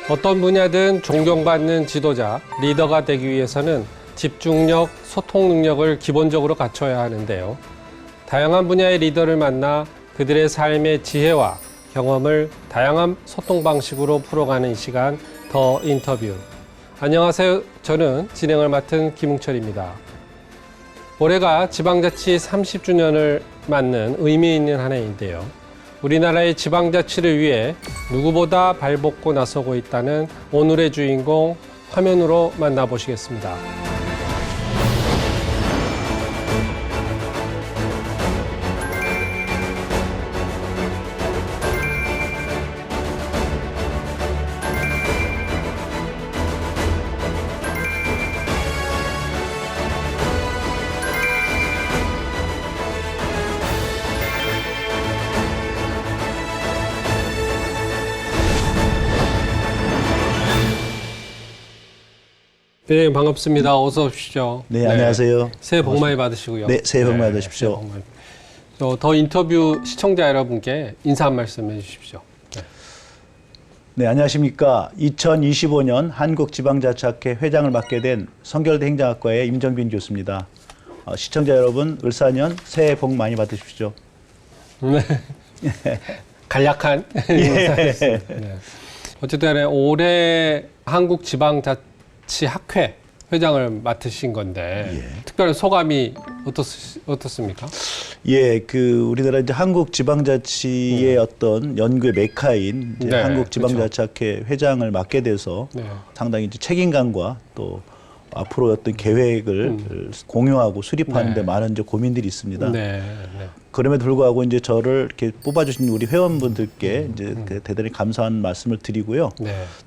어떤 분야든 존경받는 지도자, 리더가 되기 위해서는 집중력, 소통 능력을 기본적으로 갖춰야 하는데요. 다양한 분야의 리더를 만나 그들의 삶의 지혜와 경험을 다양한 소통 방식으로 풀어가는 이 시간, 더 인터뷰. 안녕하세요. 저는 진행을 맡은 김웅철입니다. 올해가 지방자치 30주년을 맞는 의미 있는 한 해인데요. 우리나라의 지방자치를 위해 누구보다 발벗고 나서고 있다는 오늘의 주인공 화면으로 만나보시겠습니다. 네, 반갑습니다. 어서 오십시오. 네, 안녕하세요. 새해 복 많이 받으시고요. 네, 새해 복 많이 받으십시오. 새해 복 많이. 더 인터뷰 시청자 여러분께 인사 한 말씀 해주십시오. 네, 안녕하십니까. 2025년 한국지방자치학회 회장을 맡게 된 성결대 행정학과의 임정빈 교수입니다. 시청자 여러분, 을사년 새해 복 많이 받으십시오. 네. 간략한 인사였습니다. 네. 어쨌든 올해 한국지방자치학회 회장을 맡으신 건데 특별한 소감이 어떻습니까? 예, 우리나라 이제 한국지방자치의 어떤 연구의 메카인 이제 네, 한국지방자치학회 회장을 맡게 돼서 상당히 이제 책임감과 또 앞으로 어떤 계획을 공유하고 수립하는 데 많은 이제 고민들이 있습니다. 그럼에도 불구하고 이제 저를 이렇게 뽑아주신 우리 회원분들께 이제 대단히 감사한 말씀을 드리고요.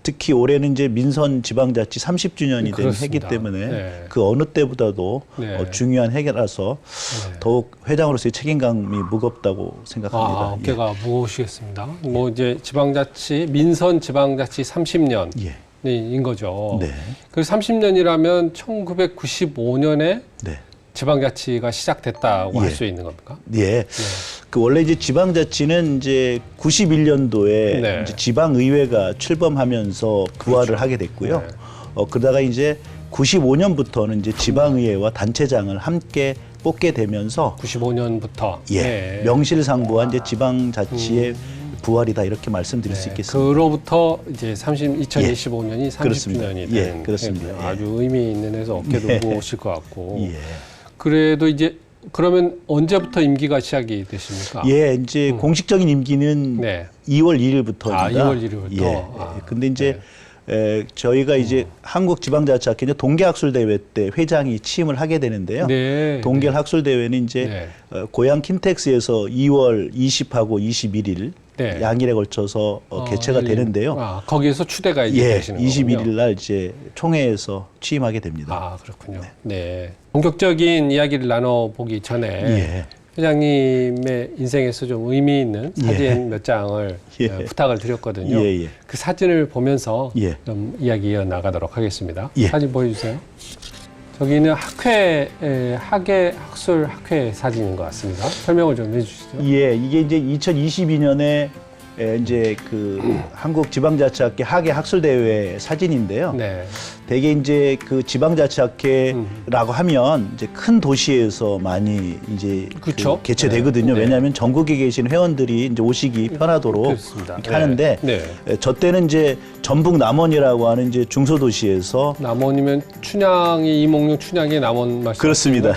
특히 올해는 이제 민선 지방자치 30주년이 된 해기 때문에 그 어느 때보다도 중요한 해라서 더욱 회장으로서의 책임감이 무겁다고 생각합니다. 어깨가 무거우시겠습니다. 뭐 이제 지방자치 민선 지방자치 30년. 인 거죠. 그래서 30년이라면 1995년에 지방자치가 시작됐다고 할 수 있는 겁니까? 원래 이제 지방자치는 이제 91년도에 이제 지방의회가 출범하면서 부활을 하게 됐고요. 그러다가 이제 95년부터는 이제 지방의회와 단체장을 함께 뽑게 되면서 95년부터 명실상부한 이제 지방자치의 부활이다 이렇게 말씀드릴 수 있겠습니다. 그로부터 이제 2025년이 30주년이 된 그렇습니다. 아주 의미 있는 해서 어깨도 무거우실 것 같고. 그래도 이제 그러면 언제부터 임기가 시작이 되십니까? 이제 공식적인 임기는 2월 1일부터입니다. 2월 1일부터. 근데 이제 저희가 이제 한국지방자치학회 이제 동계학술대회 때 회장이 취임을 하게 되는데요. 동계학술대회는 이제 고향 킨텍스에서 2월 20하고 21일 양일에 걸쳐서 개최가 되는데요. 거기에서 추대가 이제 되시는 거군요. 21일 날 이제 총회에서 취임하게 됩니다. 그렇군요. 본격적인 이야기를 나눠보기 전에 회장님의 인생에서 좀 의미 있는 사진 몇 장을 부탁을 드렸거든요. 그 사진을 보면서 좀 이야기 이어나가도록 하겠습니다. 사진 보여주세요. 저기는 학예학술학회 사진인 것 같습니다. 설명을 좀 해주시죠. 이게 이제 2022년에 이제 한국지방자치학회 학예학술대회 사진인데요. 대개 이제 지방자치학회라고 하면 이제 큰 도시에서 많이 이제 개최되거든요. 왜냐하면 전국에 계신 회원들이 이제 오시기 편하도록 이렇게 하는데 저 때는 이제 전북 남원이라고 하는 이제 중소도시에서 남원이면 춘향이 이몽룡 춘향의 남원 말씀 그렇습니다.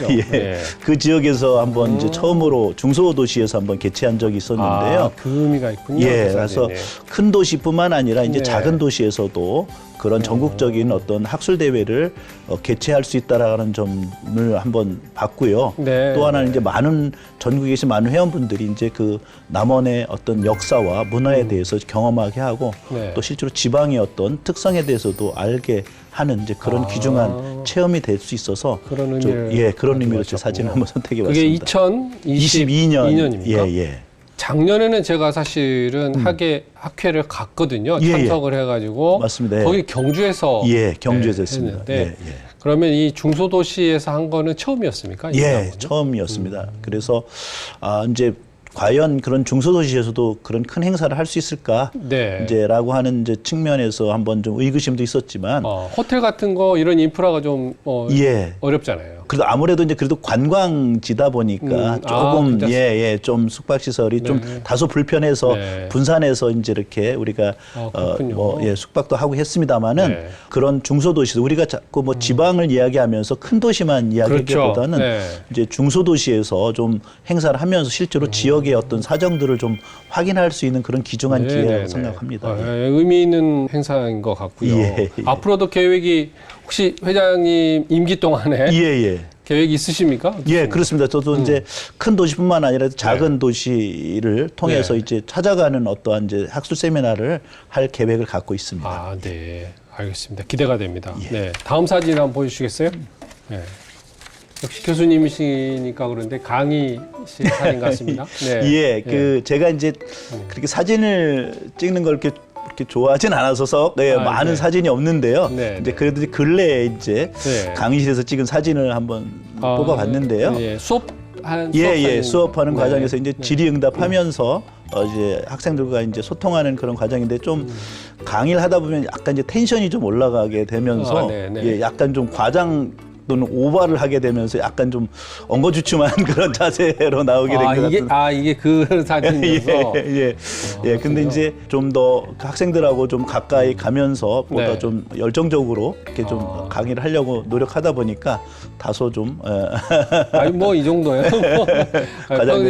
그 지역에서 한번 이제 처음으로 중소도시에서 한번 개최한 적이 있었는데요. 그 의미가 있군요. 그래서 큰 도시뿐만 아니라 이제 작은 도시에서도 그런 전국적인 어떤 학술 대회를 개최할 수 있다라는 점을 한번 봤고요. 또 하나는 이제 전국에 계신 많은 회원분들이 이제 남원의 어떤 역사와 문화에 대해서 경험하게 하고 또 실제로 지방의 어떤 특성에 대해서도 알게 하는 이제 그런 귀중한 체험이 될 수 있어서 그런 의미로 제 사진을 한번 선택해봤습니다. 그게 2022년입니까? 작년에는 제가 사실은 학회를 갔거든요. 참석을 해가지고. 맞습니다. 거기 경주에서. 경주에서 했습니다. 그러면 이 중소도시에서 한 거는 처음이었습니까? 처음이었습니다. 그래서 이제 과연 그런 중소도시에서도 그런 큰 행사를 할 수 있을까? 네. 이제라고 하는 이제 측면에서 한번 좀 의구심도 있었지만 호텔 같은 거 이런 인프라가 좀 예. 어렵잖아요. 그래도 아무래도 이제 그래도 관광지다 보니까 조금 좀 숙박 시설이 좀 다소 불편해서 분산해서 이제 이렇게 우리가 숙박도 하고 했습니다만은 그런 중소도시도 우리가 자꾸 뭐 지방을 이야기하면서 큰 도시만 이야기하기보다는 이제 중소도시에서 좀 행사를 하면서 실제로 지역의 어떤 사정들을 좀 확인할 수 있는 그런 귀중한 기회라고 생각합니다. 의미 있는 행사인 것 같고요. 앞으로도 계획이 혹시 회장님 임기 동안에 계획이 있으십니까? 어떻습니까? 예, 그렇습니다. 저도 이제 큰 도시뿐만 아니라 작은 도시를 통해서 이제 찾아가는 어떠한 이제 학술 세미나를 할 계획을 갖고 있습니다. 아, 네. 알겠습니다. 기대가 됩니다. 네. 다음 사진 한번 보여주시겠어요? 네. 역시 교수님이시니까 그런데 강의실 사진 같습니다. 네. 제가 이제 그렇게 사진을 찍는 걸 이렇게 좋아하진 않아서 많은 사진이 없는데요. 이제 그래도 근래에 이제 강의실에서 찍은 사진을 한번 뽑아봤는데요. 수업하는 과정에서 이제 질의응답하면서 이제 학생들과 이제 소통하는 그런 과정인데 좀 강의를 하다 보면 약간 이제 텐션이 좀 올라가게 되면서 약간 좀 과장 또는 오바를 하게 되면서 약간 좀 엉거주춤한 그런 자세로 나오게 된 것 같습니다. 이게 그 사진이어서. 근데 이제 좀 더 학생들하고 좀 가까이 가면서 보다 좀 열정적으로 이렇게 좀 강의를 하려고 노력하다 보니까 다소 좀. 이 정도예요.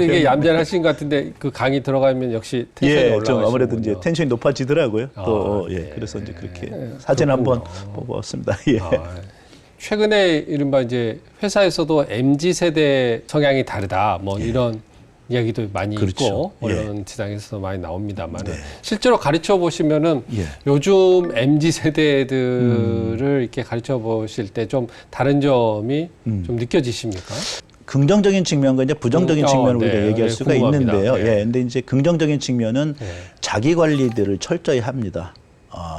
이게 얌전하신 것 같은데 그 강의 들어가면 역시 텐션이 올라가시는군요. 좀 아무래도 이제 텐션이 높아지더라고요. 그래서 이제 그렇게 사진 한번 뽑아왔습니다. 최근에 이른바 이제 회사에서도 MZ 세대 성향이 다르다 이런 이야기도 많이 있고 언론 지상에서 많이 나옵니다만 실제로 가르쳐 보시면은 요즘 MZ 세대들을 이렇게 가르쳐 보실 때 좀 다른 점이 좀 느껴지십니까? 긍정적인 측면과 이제 부정적인 측면을 우리가 얘기할 수가 궁금합니다. 있는데요. 근데 이제 긍정적인 측면은 자기 관리들을 철저히 합니다.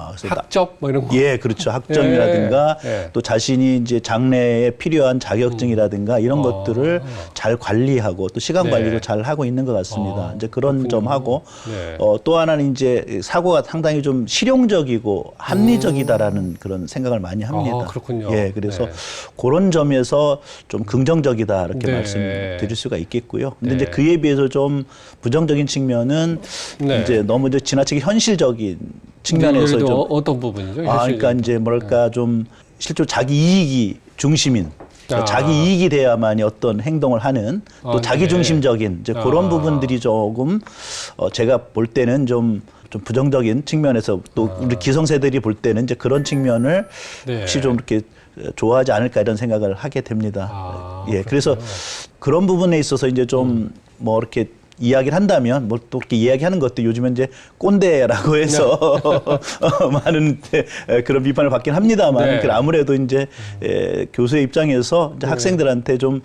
그래서 학점 이런 거. 그렇죠. 학점이라든가 또 자신이 이제 장래에 필요한 자격증이라든가 이런 것들을 잘 관리하고 또 시간 관리도 잘 하고 있는 것 같습니다. 이제 그런 점하고 또 하나는 이제 사고가 상당히 좀 실용적이고 합리적이다라는 그런 생각을 많이 합니다. 그렇군요. 그래서 그런 점에서 좀 긍정적이다 이렇게 말씀드릴 수가 있겠고요. 근데 이제 그에 비해서 좀 부정적인 측면은 이제 너무 이제 지나치게 현실적인 측면에서 좀 어떤 부분이죠? 그러니까 이제 뭐랄까 좀 실제로 자기 이익이 중심인 자기 이익이 돼야만이 어떤 행동을 하는 또 자기 중심적인 이제 그런 부분들이 조금 제가 볼 때는 좀 부정적인 측면에서 또 우리 기성세들이 볼 때는 이제 그런 측면을 혹시 좀 이렇게 좋아하지 않을까 이런 생각을 하게 됩니다. 그래서 그런 부분에 있어서 이제 좀 뭐 이렇게 이야기를 한다면 뭐 또 이렇게 이야기하는 것도 요즘은 이제 꼰대라고 해서 많은 그런 비판을 받긴 합니다만 아무래도 이제 교수의 입장에서 이제 학생들한테 좀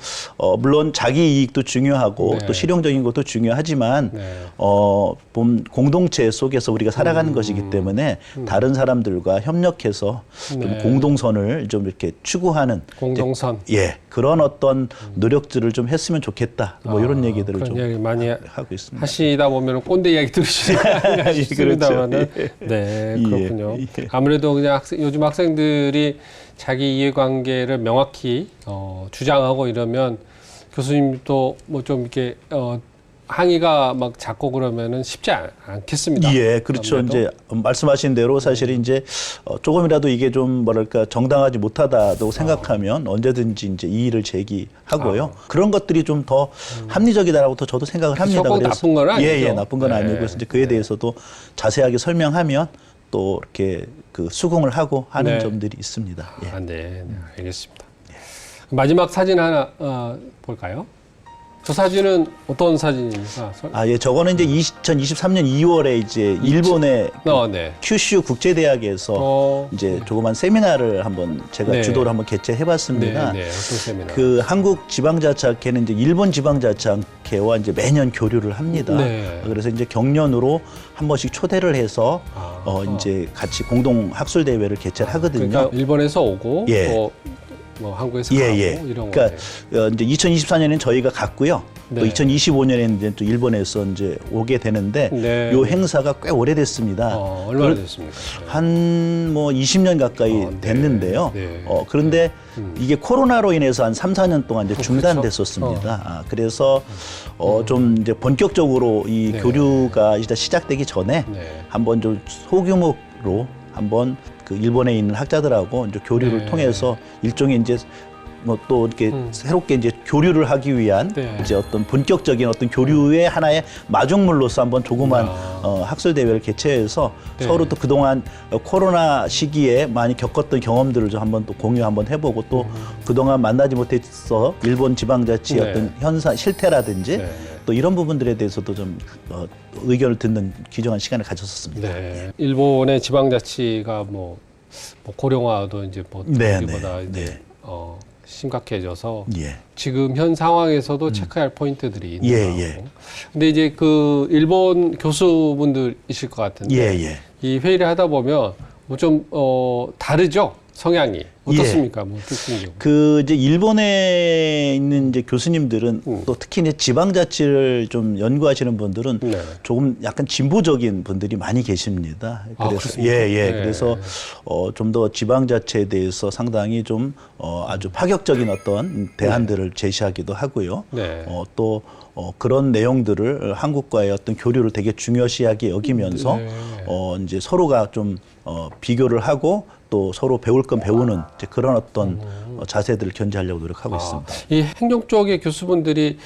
물론 자기 이익도 중요하고 또 실용적인 것도 중요하지만 공동체 속에서 우리가 살아가는 것이기 때문에 다른 사람들과 협력해서 좀 공동선을 좀 이렇게 추구하는 공동선 그런 어떤 노력들을 좀 했으면 좋겠다 뭐 이런 얘기들을 좀 얘기 많이 하고 있습니다. 하시다 보면 꼰대 이야기 들으시니까 싶습니다만은 그렇군요. 아무래도 그냥 요즘 학생들이 자기 이해관계를 명확히 주장하고 이러면 교수님도 뭐 좀 이렇게 항의가 막 잦고 그러면은 쉽지 않겠습니다. 그렇죠. 아무래도. 이제 말씀하신 대로 사실 이제 조금이라도 이게 좀 뭐랄까 정당하지 못하다고 생각하면 언제든지 이제 이의를 제기하고요. 그런 것들이 좀 더 합리적이다라고 더 저도 생각을 합니다. 그래서 나쁜 건 아니죠. 나쁜 건 아니고 그래서 이제 그에 대해서도 자세하게 설명하면 또 이렇게 그 수긍을 하고 하는 점들이 있습니다. 알겠습니다. 마지막 사진 하나 볼까요? 저 사진은 어떤 사진입니까? 저거는 이제 2023년 2월에 이제 일본의 큐슈 국제대학에서 이제 조그만 세미나를 한번 제가 주도를 한번 개최해봤습니다. 어떤 세미나? 그 한국 지방자치학회는 이제 일본 지방자치학회와 이제 매년 교류를 합니다. 그래서 이제 경연으로 한 번씩 초대를 해서 이제 같이 공동 학술 대회를 개최를 하거든요. 그러니까 일본에서 오고 또 뭐 한국에서 가고 이런 거. 그러니까 이제 2024년에는 저희가 갔고요. 또 2025년에는 이제 또 일본에서 이제 오게 되는데 요 행사가 꽤 오래됐습니다. 얼마나 됐습니까? 한 뭐 20년 가까이 됐는데요. 그런데 이게 코로나로 인해서 한 3, 4년 동안 이제 중단됐었습니다. 그래서 좀 이제 본격적으로 이 교류가 일단 시작되기 전에 한번 좀 소규모로 한번 그 일본에 있는 학자들하고 이제 교류를 통해서 일종의 이제 뭐 또 이렇게 새롭게 이제 교류를 하기 위한 이제 어떤 본격적인 어떤 교류의 하나의 마중물로서 한번 조그만 학술 대회를 개최해서 서로 또 그동안 코로나 시기에 많이 겪었던 경험들을 좀 한번 또 공유 한번 해보고 또 그동안 만나지 못했어 일본 지방자치의 어떤 현상 실태라든지 또 이런 부분들에 대해서도 좀 의견을 듣는 귀중한 시간을 가졌었습니다. 일본의 지방자치가 뭐 고령화도 이제 뭐 우리보다 이제 심각해져서 지금 현 상황에서도 체크할 포인트들이 있는 거고. 근데 이제 그 일본 교수분들이실 것 같은데 이 회의를 하다 보면 뭐 좀 다르죠? 성향이 어떻습니까? 뭐 특징적으로. 그 이제 일본에 있는 이제 교수님들은 또 특히 이제 지방자치를 좀 연구하시는 분들은 조금 약간 진보적인 분들이 많이 계십니다. 그래서 그래서 좀 더 지방자치에 대해서 상당히 좀 아주 파격적인 어떤 대안들을 제시하기도 하고요. 또 그런 내용들을 한국과의 어떤 교류를 되게 중요시하게 여기면서 이제 서로가 좀 비교를 하고 또 서로 배울 건 배우는 이제 그런 어떤 자세들을 견지하려고 노력하고 있습니다. 이 행정 쪽의 교수분들이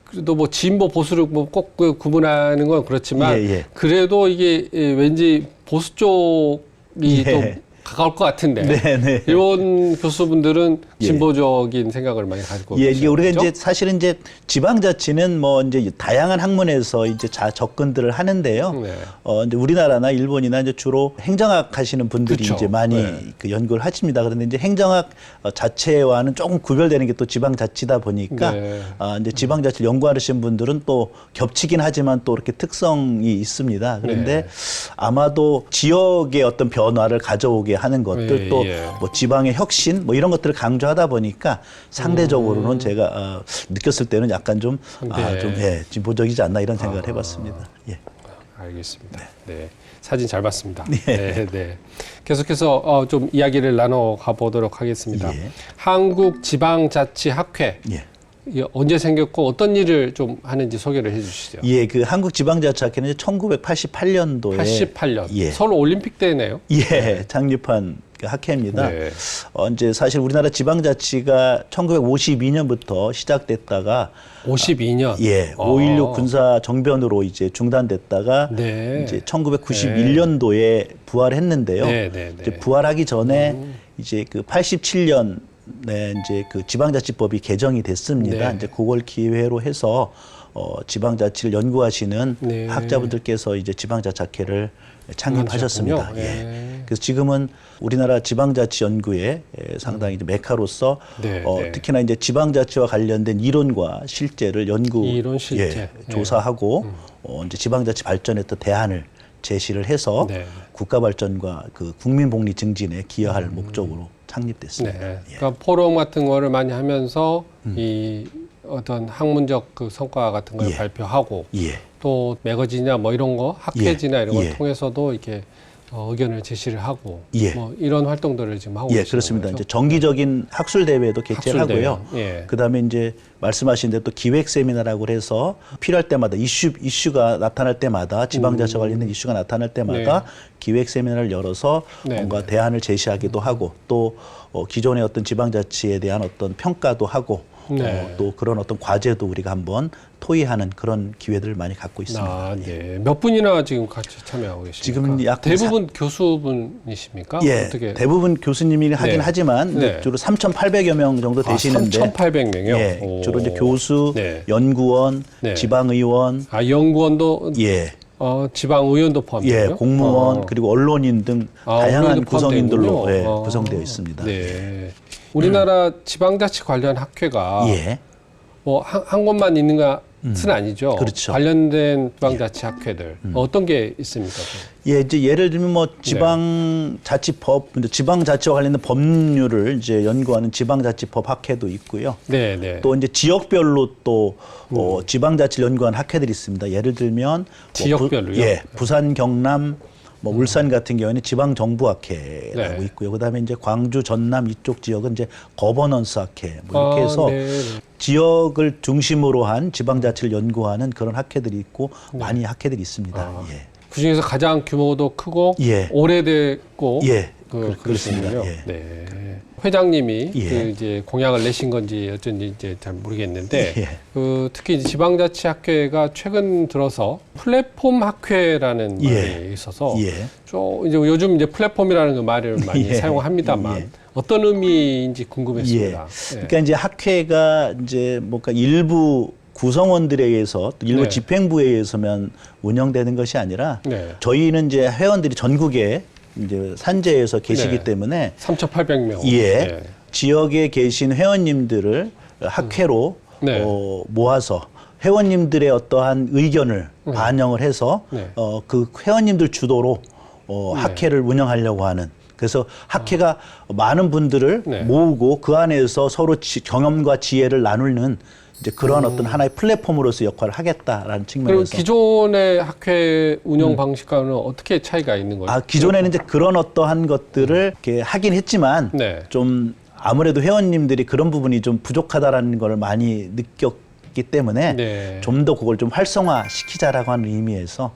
그래도 뭐 진보 보수를 뭐 꼭 구분하는 건 그렇지만 그래도 이게 왠지 보수 쪽이 또 가까울 것 같은데 일본 교수분들은 진보적인 생각을 많이 가지고 계시죠. 이게 우리가 이제 사실은 이제 지방자치는 뭐 이제 다양한 학문에서 이제 접근들을 하는데요. 이제 우리나라나 일본이나 이제 주로 행정학 하시는 분들이 이제 많이 그 연구를 하십니다. 그런데 이제 행정학 자체와는 조금 구별되는 게 또 지방자치다 보니까 이제 지방자치를 연구하시는 분들은 또 겹치긴 하지만 또 이렇게 특성이 있습니다. 그런데 아마도 지역의 어떤 변화를 가져오게 하는 것들 또 뭐 지방의 혁신 뭐 이런 것들을 강조하다 보니까 상대적으로는 제가 느꼈을 때는 약간 좀 진보적이지 않나 이런 생각을 해봤습니다. 알겠습니다. 사진 잘 봤습니다. 계속해서 좀 이야기를 나눠가 보도록 하겠습니다. 한국지방자치학회. 이게 언제 생겼고 어떤 일을 좀 하는지 소개를 해 주시죠. 그 한국지방자치학회는 1988년도에 88년 서울 올림픽 때네요. 창립한 그 학회입니다. 이제 사실 우리나라 지방자치가 1952년부터 시작됐다가 52년 5.16 군사 정변으로 이제 중단됐다가 이제 1991년도에 부활했는데요. 이제 부활하기 전에 이제 그 87년 이제 그 지방자치법이 개정이 됐습니다. 이제 그걸 기회로 해서 지방자치를 연구하시는 학자분들께서 이제 지방자치학회를 창립하셨습니다. 그래서 지금은 우리나라 지방자치 연구의 상당히 이제 메카로서 특히나 이제 지방자치와 관련된 이론과 실제를 조사하고 이제 지방자치 발전에 또 대안을 제시를 해서 국가 발전과 그 국민 복리 증진에 기여할 목적으로 창립됐습니다. 그러니까 포럼 같은 거를 많이 하면서 이 어떤 학문적 그 성과 같은 걸 발표하고 또 매거진이나 뭐 이런 거 학회지나 이런 걸 통해서도 이렇게 의견을 제시를 하고 뭐 이런 활동들을 지금 하고 계시는 그렇습니다. 거죠? 이제 정기적인 학술 대회도 개최를 하고요. 그다음에 이제 말씀하신 대로 또 기획 세미나라고 해서 필요할 때마다 이슈가 나타날 때마다 지방자치와 관련된 이슈가 나타날 때마다 기획 세미나를 열어서 뭔가 대안을 제시하기도 하고 또 기존의 어떤 지방자치에 대한 어떤 평가도 하고 또 그런 어떤 과제도 우리가 한번 토의하는 그런 기회들을 많이 갖고 있습니다. 몇 분이나 지금 같이 참여하고 계십니까? 지금 약 대부분 교수분이십니까? 어떻게? 대부분 교수님이 하긴 하지만 주로 3,800여 명 정도 되시는데 3,800명이요? 주로 이제 교수, 연구원, 지방의원, 연구원도 지방의원도 포함돼요? 공무원 그리고 언론인 등 다양한 구성인들로 구성되어 있습니다. 우리나라 지방자치 관련 학회가 뭐 한 곳만 있는가 아니죠. 그렇죠. 관련된 지방자치학회들 어떤 게 있습니까? 예, 이제 예를 들면 뭐 지방자치법, 지방자치와 관련된 법률을 이제 연구하는 지방자치법 학회도 있고요. 네, 네. 또 이제 지역별로 또 지방자치를 연구하는 학회들이 있습니다. 예를 들면 지역별로요? 예, 부산, 경남, 뭐 울산 같은 경우에는 지방정부학회라고 네. 있고요. 그다음에 이제 광주, 전남 이쪽 지역은 이제 거버넌스 학회 뭐 이렇게 해서 네, 네. 지역을 중심으로 한 지방자치를 연구하는 그런 학회들이 있고 많이 학회들이 있습니다. 예. 그 중에서 가장 규모도 크고 예. 오래됐고 예. 그렇습니다. 예. 네. 회장님이 예. 그 이제 공약을 내신 건지 어쩐지 이제 잘 모르겠는데 예. 그 특히 이제 지방자치학회가 최근 들어서 플랫폼 학회라는 예. 말이 있어서 예. 좀 이제 요즘 이제 플랫폼이라는 그 말을 많이 예. 사용합니다만 예. 어떤 의미인지 궁금했습니다. 예. 그러니까 이제 학회가 이제 뭔가 일부 구성원들에 의해서 또 일부 네. 집행부에 의해서만 운영되는 것이 아니라 네. 저희는 이제 회원들이 전국에 이제 산재에서 계시기 네. 때문에 3,800명. 예, 지역에 계신 회원님들을 학회로 네. 모아서 회원님들의 어떠한 의견을 반영을 해서 네. 그 회원님들 주도로 학회를 운영하려고 하는 그래서 학회가 많은 분들을 네. 모으고 그 안에서 서로 경험과 지혜를 나누는 이제 그런 어떤 하나의 플랫폼으로서 역할을 하겠다라는 그리고 측면에서 기존의 학회 운영 방식과는 어떻게 차이가 있는 거죠? 기존에는 이제 그런 어떠한 것들을 이렇게 하긴 했지만 네. 좀 아무래도 회원님들이 그런 부분이 좀 부족하다라는 걸 많이 느꼈기 때문에 네. 좀 더 그걸 좀 활성화시키자라고 하는 의미에서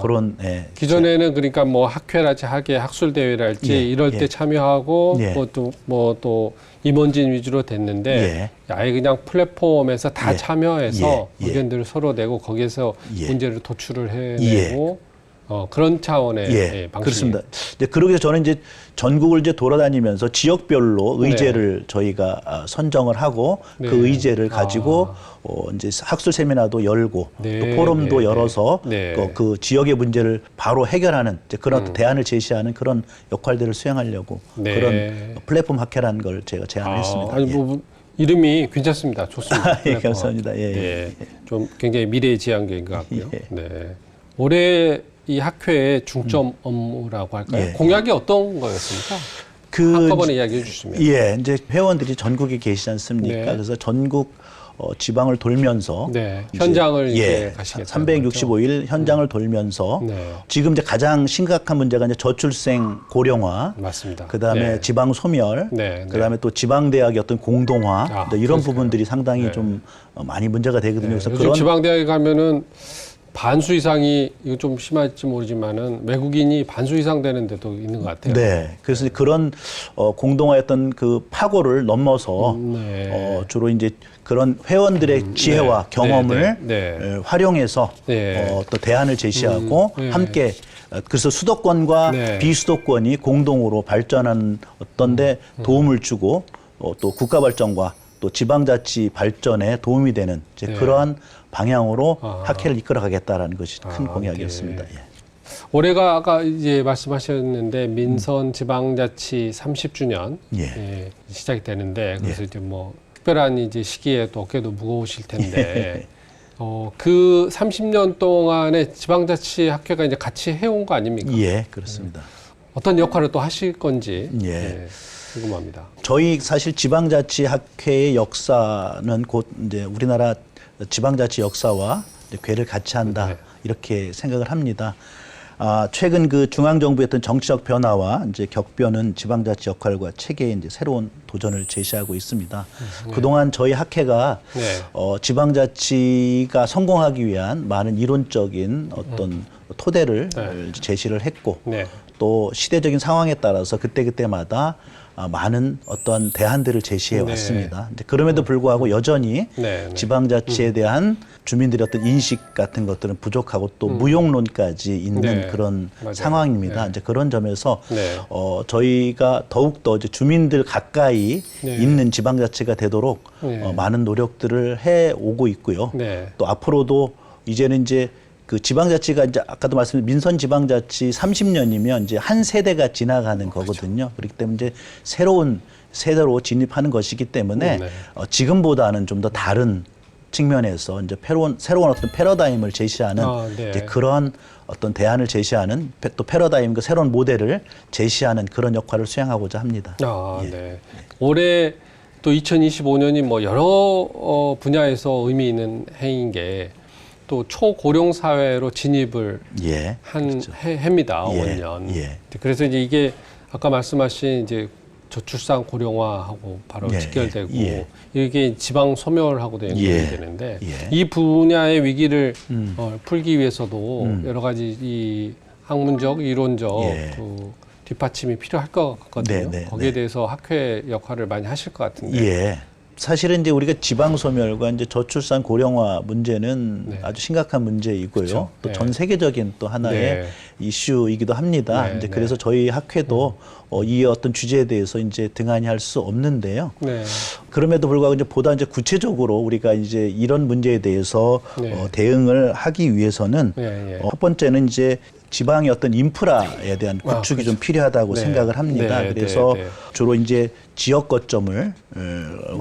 그런 기존에는 그러니까 뭐 학회랄지 학술 대회랄지 예, 이럴 때 예. 참여하고 예. 또 임원진 위주로 됐는데 아예 그냥 플랫폼에서 다 예. 참여해서 예. 의견들을 서로 내고 거기에서 예. 문제를 도출을 해내고 그런 차원의 방식. 그렇습니다. 이제 그러기 위해서 저는 이제 전국을 이제 돌아다니면서 지역별로 의제를 저희가 선정을 하고 네. 그 의제를 가지고 이제 학술 세미나도 열고 네. 또 포럼도 네. 열어서 네. 그 지역의 문제를 바로 해결하는 이제 그런 대안을 제시하는 그런 역할들을 수행하려고 네. 그런 플랫폼 학회라는 걸 제가 제안했습니다. 아니, 뭐 이름이 괜찮습니다. 좋습니다. 예, 감사합니다. 예. 좀 굉장히 미래지향적인 것 같고요. 예. 네. 올해 이 학회의 중점 업무라고 할까요? 예. 공약이 어떤 거였습니까? 한꺼번에 이야기해 주시면. 예, 이제 회원들이 전국에 계시지 않습니까? 네. 그래서 전국 지방을 돌면서 네, 현장을 이제 가시겠다는 365일 현장을 돌면서 네. 지금 이제 가장 심각한 문제가 이제 저출생 고령화, 맞습니다. 그다음에 네. 지방 소멸, 네, 그다음에 또 지방 대학의 어떤 공동화 이런 그러니까요. 부분들이 상당히 네. 좀 많이 문제가 되거든요. 그래서 요즘 지방대학에 가면은 반수 이상이 이거 좀 심할지 모르지만은 외국인이 반수 이상 되는 데도 있는 것 같아요. 네, 그래서 그런 공동화였던 그 파고를 넘어서 네. 주로 이제 그런 회원들의 지혜와 경험을 활용해서 또 대안을 제시하고 함께 그래서 수도권과 비수도권이 공동으로 발전하는 어떤데 도움을 주고 또 국가 발전과 또 지방자치 발전에 도움이 되는 이제 그러한 방향으로 학회를 이끌어가겠다라는 것이 큰 공약이었습니다. 예. 올해가 아까 이제 말씀하셨는데 민선 지방자치 30주년 시작이 되는데 그래서 이제 뭐 특별한 이제 시기에 또 어깨도 무거우실 텐데 그 30년 동안에 지방자치 학회가 이제 같이 해온 거 아닙니까? 예, 그렇습니다. 어떤 역할을 또 하실 건지 궁금합니다. 저희 사실 지방자치 학회의 역사는 곧 이제 우리나라 지방자치 역사와 이제 궤를 같이 한다 이렇게 생각을 합니다. 최근 그 중앙정부의 어떤 정치적 변화와 이제 격변은 지방자치 역할과 체계에 이제 새로운 도전을 제시하고 있습니다. 그동안 저희 학회가 지방자치가 성공하기 위한 많은 이론적인 어떤 토대를 제시를 했고 또 시대적인 상황에 따라서 그때그때마다 많은 어떠한 대안들을 제시해 왔습니다. 이제 그럼에도 불구하고 여전히 지방자치에 대한 주민들의 어떤 인식 같은 것들은 부족하고 또 무용론까지 있는 그런 상황입니다. 이제 그런 점에서 저희가 더욱더 이제 주민들 가까이 있는 지방자치가 되도록 많은 노력들을 해 오고 있고요. 또 앞으로도 이제는 이제 그 지방자치가 이제 아까도 말씀드린 민선 지방자치 30년이면 이제 한 세대가 지나가는 거거든요. 그렇기 때문에 이제 새로운 세대로 진입하는 것이기 때문에 지금보다는 좀 더 다른 측면에서 이제 새로운 어떤 패러다임을 제시하는 이제 그런 어떤 대안을 제시하는 또 패러다임 그 새로운 모델을 제시하는 그런 역할을 수행하고자 합니다. 네. 올해 또 2025년이 뭐 여러 분야에서 의미 있는 해인 게 또 초고령 사회로 진입을 한 그렇죠. 해입니다. 5년. 그래서 이제 이게 아까 말씀하신 이제 저출산 고령화하고 바로 직결되고 이게 지방 소멸하고도 연결이 되는데 이 분야의 위기를 풀기 위해서도 여러 가지 이 학문적, 이론적 그 뒷받침이 필요할 것 같거든요. 거기에 대해서 학회 역할을 많이 하실 것 같은데. 사실은 이제 우리가 지방 소멸과 이제 저출산 고령화 문제는 아주 심각한 문제이고요. 그렇죠. 또 전 세계적인 또 하나의 이슈이기도 합니다. 이제 그래서 저희 학회도 이 어떤 주제에 대해서 이제 등한히 할 수 없는데요. 그럼에도 불구하고 이제 보다 이제 구체적으로 우리가 이제 이런 문제에 대해서 대응을 하기 위해서는 첫 번째는 이제 지방의 어떤 인프라에 대한 구축이 좀 필요하다고 생각을 합니다. 그래서 주로 이제 지역 거점을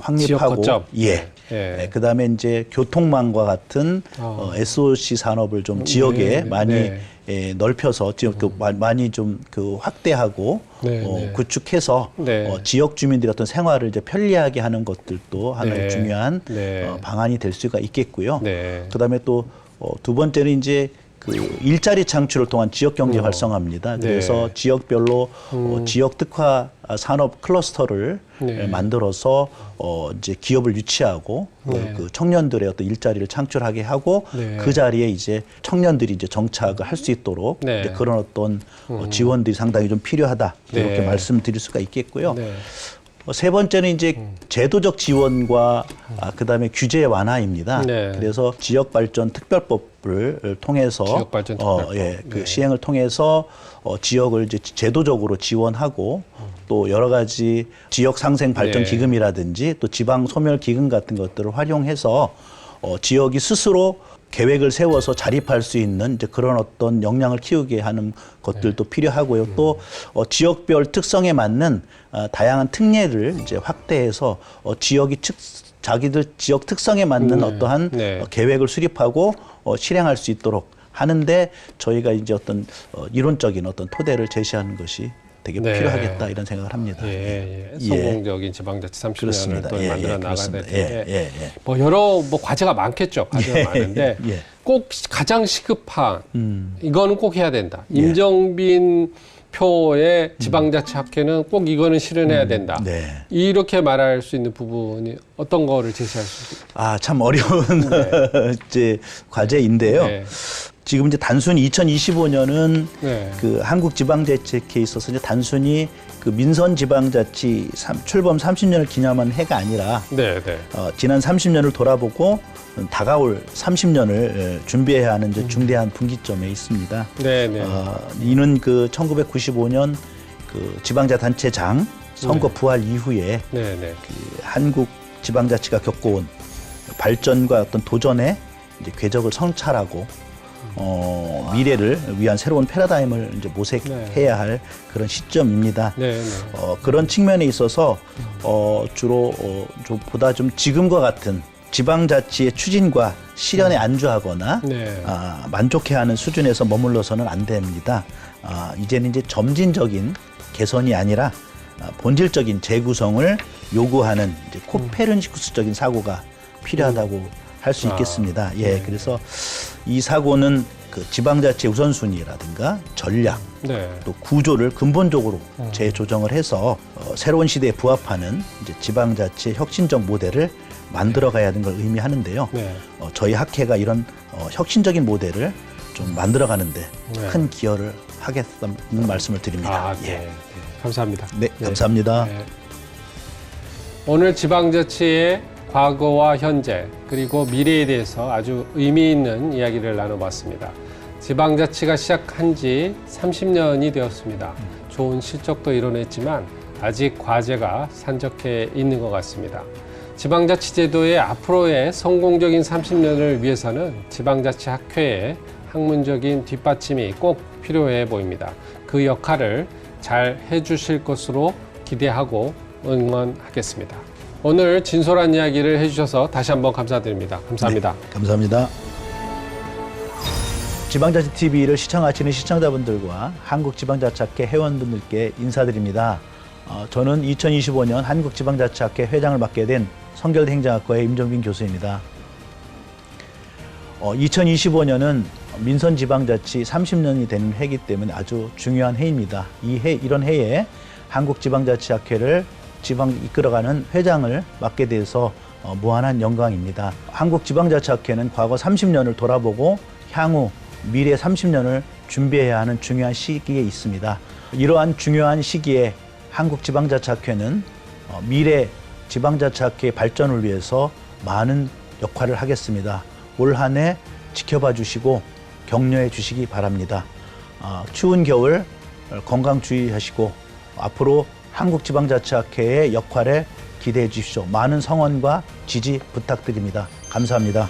확립하고, 그다음에 이제 교통망과 같은 SOC 산업을 좀 지역에 많이 넓혀서 지역도 많이 좀 그 확대하고 구축해서 지역 주민들의 어떤 생활을 이제 편리하게 하는 것들도 하나의 중요한 방안이 될 수가 있겠고요. 그다음에 또 두 번째는 이제 그 일자리 창출을 통한 지역 경제 활성화입니다. 그래서 지역별로 지역 특화 산업 클러스터를 만들어서 이제 기업을 유치하고 그 청년들의 어떤 일자리를 창출하게 하고 그 자리에 이제 청년들이 이제 정착을 할 수 있도록 이제 그런 어떤 지원들이 상당히 좀 필요하다 이렇게 말씀드릴 수가 있겠고요. 세 번째는 이제 제도적 지원과 그다음에 규제 완화입니다. 그래서 지역발전특별법을 통해서 그 시행을 통해서 지역을 이제 제도적으로 지원하고 또 여러 가지 지역 상생 발전 기금이라든지 또 지방 소멸 기금 같은 것들을 활용해서 지역이 스스로 계획을 세워서 자립할 수 있는 이제 그런 어떤 역량을 키우게 하는 것들도 필요하고요. 또 지역별 특성에 맞는 다양한 특례를 이제 확대해서 지역이 자기들 지역 특성에 맞는 어떠한 계획을 수립하고 실행할 수 있도록 하는데 저희가 이제 어떤 이론적인 어떤 토대를 제시하는 것이 되게 필요하겠다 이런 생각을 합니다. 성공적인 지방자치 30년을 또 만들어 나가야 될 텐데 뭐 여러 뭐 과제가 많겠죠. 과제가 많은데 꼭 가장 시급한 이거는 꼭 해야 된다. 임정빈 표의 지방자치 학회는 꼭 이거는 실현해야 된다. 이렇게 말할 수 있는 부분이 어떤 거를 제시할 수 있을까요? 참 어려운 이제 과제인데요. 지금 이제 단순히 2025년은 그 한국 지방자치에 있어서 이제 단순히 그 민선 지방자치 출범 30년을 기념하는 해가 아니라 지난 30년을 돌아보고 다가올 30년을 준비해야 하는 이제 중대한 분기점에 있습니다. 이는 그 1995년 그 지방자단체장 선거 부활 이후에 그 한국 지방자치가 겪어온 발전과 어떤 도전의 이제 궤적을 성찰하고 미래를 위한 새로운 패러다임을 이제 모색해야 할 그런 시점입니다. 그런 측면에 있어서 주로 좀 보다 좀 지금과 같은 지방자치의 추진과 실현에 안주하거나 만족해하는 수준에서 머물러서는 안 됩니다. 이제는 이제 점진적인 개선이 아니라 본질적인 재구성을 요구하는 이제 코페르니쿠스적인 사고가 필요하다고 할 수 있겠습니다. 그래서 이 사고는 그 지방자치의 우선순위라든가 전략, 또 구조를 근본적으로 재조정을 해서 새로운 시대에 부합하는 이제 지방자치의 혁신적 모델을 만들어가야 하는 걸 의미하는데요. 저희 학회가 이런 혁신적인 모델을 좀 만들어가는데 큰 기여를 하겠다는 말씀을 드립니다. 감사합니다. 감사합니다. 오늘 지방자치의 과거와 현재 그리고 미래에 대해서 아주 의미 있는 이야기를 나눠봤습니다. 지방자치가 시작한 지 30년이 되었습니다. 좋은 실적도 이뤄냈지만 아직 과제가 산적해 있는 것 같습니다. 지방자치 제도의 앞으로의 성공적인 30년을 위해서는 지방자치 학회의 학문적인 뒷받침이 꼭 필요해 보입니다. 그 역할을 잘 해주실 것으로 기대하고 응원하겠습니다. 오늘 진솔한 이야기를 해주셔서 다시 한번 감사드립니다. 감사합니다. 네, 감사합니다. 지방자치TV를 시청하시는 시청자분들과 한국지방자치학회 회원분들께 인사드립니다. 저는 2025년 한국지방자치학회 회장을 맡게 된 성결대 행정학과의 임종빈 교수입니다. 2025년은 민선지방자치 30년이 되는 해이기 때문에 아주 중요한 해입니다. 이런 해에 한국지방자치학회를 지방 이끌어가는 회장을 맡게 돼서 무한한 영광입니다. 한국지방자치학회는 과거 30년을 돌아보고 향후 미래 30년을 준비해야 하는 중요한 시기에 있습니다. 이러한 중요한 시기에 한국지방자치학회는 미래 지방자치학회의 발전을 위해서 많은 역할을 하겠습니다. 올 한 해 지켜봐 주시고 격려해 주시기 바랍니다. 추운 겨울 건강 주의하시고 앞으로 한국지방자치학회의 역할에 기대해 주십시오. 많은 성원과 지지 부탁드립니다. 감사합니다.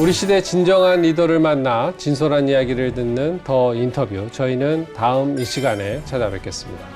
우리 시대 진정한 리더를 만나 진솔한 이야기를 듣는 더 인터뷰. 저희는 다음 이 시간에 찾아뵙겠습니다.